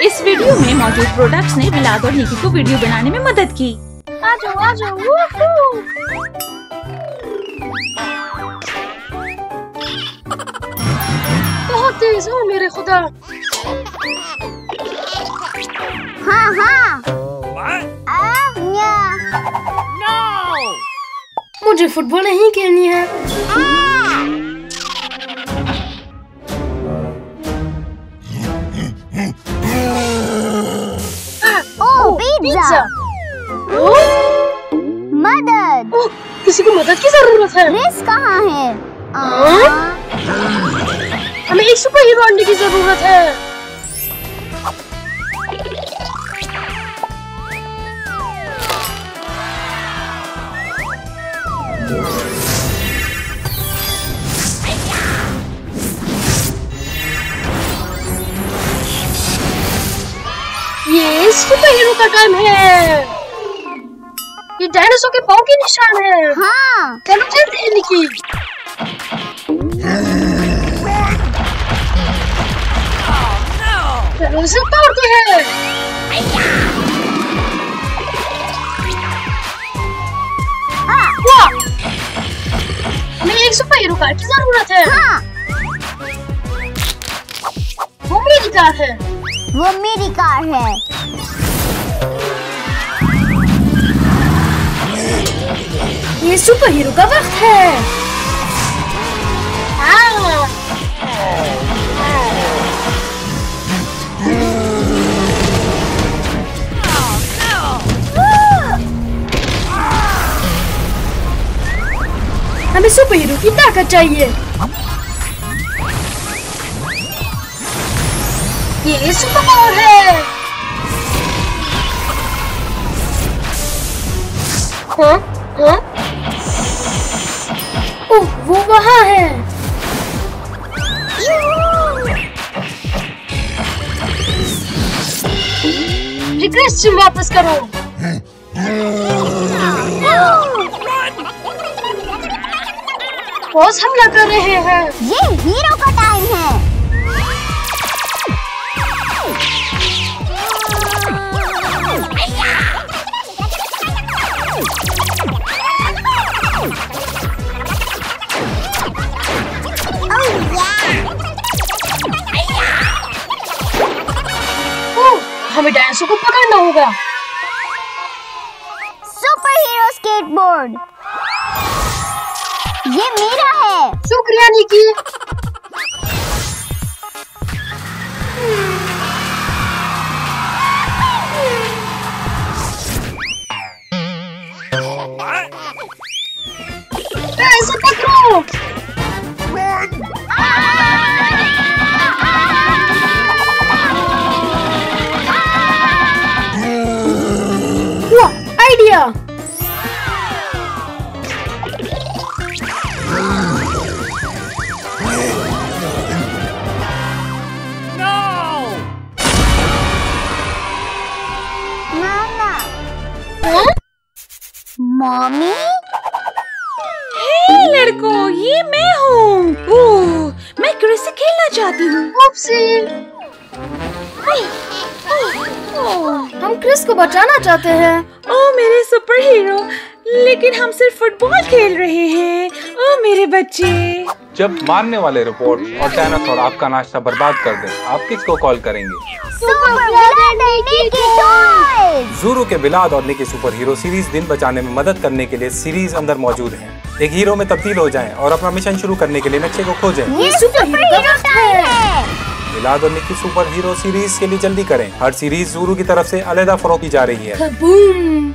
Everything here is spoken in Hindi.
इस वीडियो में मौजूद प्रोडक्ट्स ने विलाद और निकी को वीडियो बनाने में मदद की। आ जाओ बहुत तेज हो मेरे खुदा। हाँ। मुझे फुटबॉल नहीं खेलनी है। पिज़्ज़ा। मदद। किसी को मदद की जरूरत है। क्रिस कहाँ है? हमें एक सुपर हीरो आने की जरूरत है। ये सुपर हीरो का टाइम है। ये डायनासोर के पाँव के निशान है। हाँ। चलो चलते हैं निकी। चलो इसे तोड़ते हैं। वाह! हमें एक सुपर हीरो कार की जरूरत है। हाँ। वो मेरी कार है। वो मेरी कार है। ये सुपर हीरो का वक्त है। हाँ। हमें सुपर हीरो की ताकत चाहिए। ये सुपर पावर है। हाँ? ओह, वो वहाँ है। रिक्वेस्ट वापस करो। बॉस हमला कर रहे हैं। ये हीरो का टाइम है। हमें डायनासोर को पकड़ना होगा। Super hero skateboard. ये मेरा है। शुक्रिया निकी। ऐसे पकड़ो। आइडिया। मम्मी। हे लड़कों, ये मैं हूँ। ओह, मैं क्रिस से खेलना चाहती हूँ। हम क्रिस को बचाना चाहते हैं। ओह मेरे सुपर हीरो, लेकिन हम सिर्फ फुटबॉल खेल रहे हैं। ओह मेरे बच्चे। जब मारने वाले रिपोर्ट और डायनासोर आपका नाश्ता बर्बाद कर दें, आप किसको कॉल करेंगे? ज़ूरू के विलाद और निकी सुपर हीरो सीरीज दिन बचाने में मदद करने के लिए सीरीज अंदर मौजूद हैं। एक हीरो में तब्दील हो जाएं और अपना मिशन शुरू करने के लिए नक्शे को खोजें। ये सुपर हीरो का वक्त है। विलाद और निकी सुपर हीरो सीरीज के लिए जल्दी करें। हर सीरीज ज़ूरू की तरफ से अलग फरोख्त की जा रही है। बूम।